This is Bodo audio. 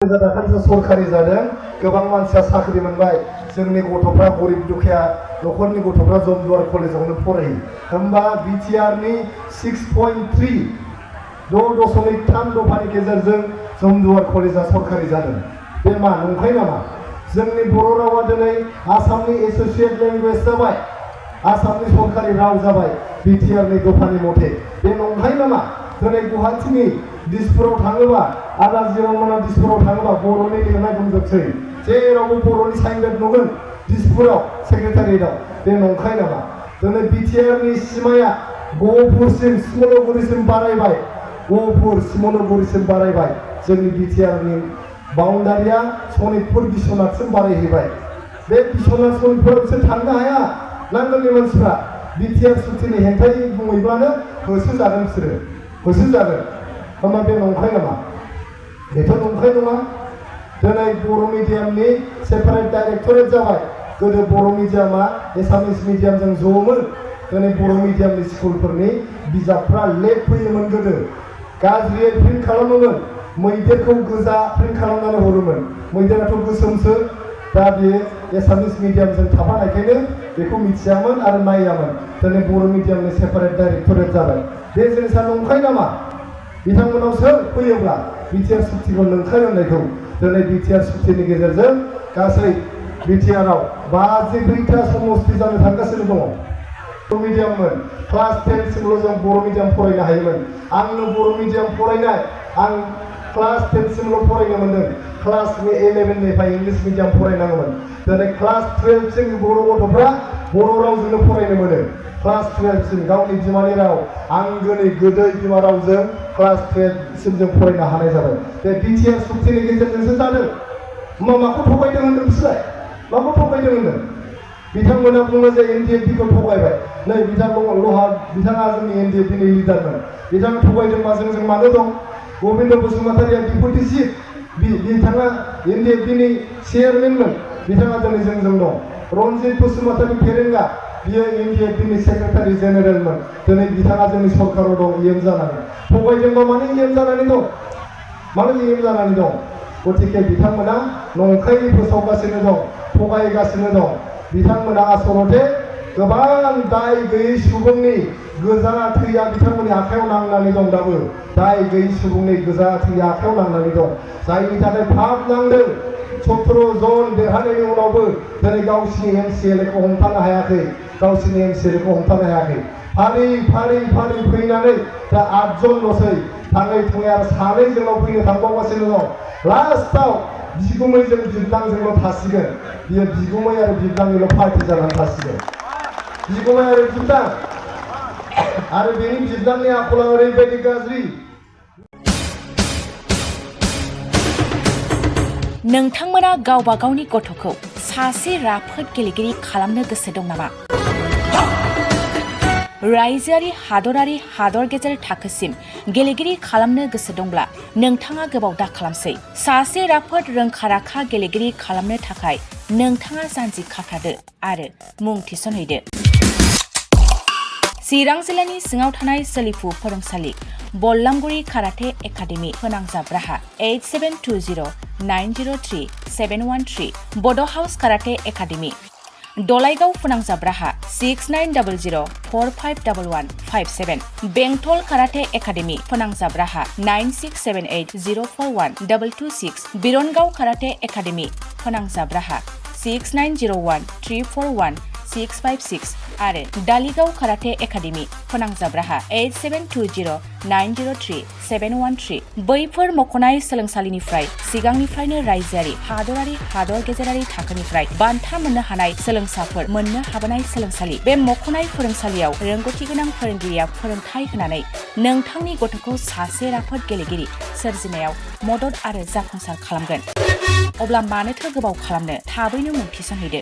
दाखालिसो सरखारि जादों गोबां मानसिया साख्रि मोनबाय जोंनि गथ'फ्रा गरिब दुखिया न'खरनि गथ'फ्रा जमदुवार कलेजावनो फरायो होमबा बिटिआरनि 6.3 6.3 दफानि गेजेरजों जमदुवार कलेजा सरखारि जादों बे मा नंखाय नामा जोंनि बर' रावा दिनै आसामनि एसोसिएट लेंगुवेज जाबाय आसामनि सरखारि राव जाबाय बिटिआरनि दफानि मथे बे नंखाय नामा दिनै गुवाहाटीनि दिसपुराव थाङोबा आदा जिरावमोना दिसपुराव थाङोबा बर'नि लिरनाय दंजोबसै जेरावबो बर'नि साइनबोर्ड नुगोन दिसपुराव सेक्रेटारियेटआव बे नंखाय नामा दिनै बिटिआरनि सिमाया गहपुरसिम सिमलुगुरिसिम बारायबाय गहपुर सिमलुगुरिसिम बारायबाय जोंनि बिटिआरनि बाउन्डारिया सनितपुर बिश्वनाथसिम बारायहैबाय बे बिश्वनाथ सनितपुराव बिसोर थांनो हाया नांगोलनि मानसिफ्रा बिटिआर सुक्तिनि हेंथायै बुङैब्लानो होसोजागोन बिसोरो होसोजागोन होमबा बे नंखाय नामा बेथ' नंखाय नङा दिनै बर' मिडियामनि सेपारेट डाइरेक्टरेट जाबाय गोदो बर' मिडियामा एसामिस मिडियामजों ज'मोन दिनै बर' मिडियामनि स्कुलफोरनि बिजाबफ्रा लेट फैयोमोन गोदो गाज्रियै प्रिन्ट खालामोमोन मैदेरखौ गोजा प्रिन्ट खालामनानै हरोमोन मैदेराथ' गोसोमसो दा बेयो एसामिस मिडियामजों थाफानायखायनो बेखौ मिथियामोन आरो नायामोन दिनै बर' मिडियामनि सेपारेट डाइरेक्टरेट जाबाय बे जिनिसा नंखाय नामा बिथांमोनाव सोर फैयोब्ला बिटिआर सुक्तिखौ नंखाय होननायखौ दिनै बिटिआर सुक्तिनि गेजेरजों गासै बिटिआरआव 52टा समस्ति जानो थांगासिनो दङ बर' मिडियाममोन क्लास 10 सिमल' जों बर' मिडियाम फरायनो हायोमोन आंनो बर' मिडियाम फरायनाय आं क्लास 10 सिमल' फरायनो मोनदों क्लास 11 निफ्राय इंलिश मिडियाम फरायनांगौमोन दिनै क्लास 12 सिम बर' गथ'फ्रा बर' रावजोंनो फरायनो मोनो क्लास 12 सिम गावनि बिमानि राव आंगोनि गोदै बिमा रावजों क्लास 12 सिम जों फरायनो हानाय जाबाय बे बिटिआर सुक्तिनि गेजेरजोंसो जादों होमबा माखौ थगायदों होनदों बिसोरलाय माखौ थगायदों होनदों बिथांमोना बुङो जे एनडिएफबिखौ थगायबाय नै बिथाङा जोंनि एनडिएफबिनि लिडारमोन बिथाङा थगायदोंबा जों मानो दं गबिन्द बसुमतारिया डिपुटि चिफ बिथाङा एनडिएफबिनि चेयारमेनमोन बिथाङा दिनै जोंजों दं रन्जित बसुमतारि फेरेंगा बियो एनडिएफबिनि सेक्रेटारि जेनेरेलमोन दिनै बिथाङा जोंनि सरकाराव दं इएम जानानै थगायदोंबा मानो इएम जानानै दं मानो इएम जानानै दं गतिके बिथांमोना नंखायै फोसावगासिनो दं थगायगासिनो दं बिथांमोना आसलते गोबां दाय गैयै सुबुंनि गोजा थैया बिथांमोननि आखायाव नांनानै दं दाबो दाय गैयै सुबुंनि गोजा थैया आखायाव नांनानै दं जायनि थाखाय पाप नांदों 17 जन देरहानायनि उनावबो दिनै गावसिनि एमसिएलएखौ हमथानो हायाखै गावसिनि एमसिएलएखौ हमथानो हायाखै फारि फैनानै दा 8 जनल'सै थाङै आरो 2 जोंनाव फैनो थांबावगासिनो दं लास्टआव बिगुमैजों बिबदांजोंल' थासिगोन बियो बिगुमै आरो बिबदांनिल' पार्टि जानानै थासिगोन बिगुमै आरो बिबदां आरो बेनि बिबदांनि आखला ओरैबायदि गाज्रि नोंथांमोना गावबा गावनि गथ'खौ सासे राफोद गेलेगिरि खालामनो गोसो दं नामा रायजोआरि हादरारि हादर गेजेर थाखोसिम गेलेगिरि खालामनो गोसो दंब्ला नोंथाङा गोबाव दा खालामसै सासे राफोद रोंखा-राखा गेलेगिरि खालामनो थाखाय नोंथाङा जानजि खाफ्रादो आरो मुं थिसनहैदो चिरां जिल्लानि सिङाव थानाय सोलिफु फोरोंसालि बल्लामगुरि काराटे एकाडेमि फोनांजाब राहा 8720903713 बड' हाउस काराटे एकाडेमि दलाइगाव फोनांजाब राहा 6900451157 बेंटल काराटे एकाडेमि फोनांजाब राहा 9678041226 बिरनगाव काराटे एकाडेमि फोनांजाब राहा 6901341656 आरो दालिगाव काराटे एकाडेमि फोनांजाब राहा 8720903713 बैफोर मख'नाय सोलोंसालिनिफ्राय सिगांनिफ्रायनो रायजोआरि हादरारि हादर गेजेरारि थाखोनिफ्राय बान्था मोननो हानाय सोलोंसाफोर मोननो हाबोनाय सोलोंसालि बे मख'नाय फोरोंसालियाव रोंगौथि गोनां फोरोंगिरिया फोरोंथाय होनानै नोंथांनि गथ'खौ सासे राफोद गेलेगिरि सोरजिनायाव मदद आरो जाफुंसार खालामगोन अब्ला मानोथो गोबाव खालामनो थाबैनो मुं थिसनहैदो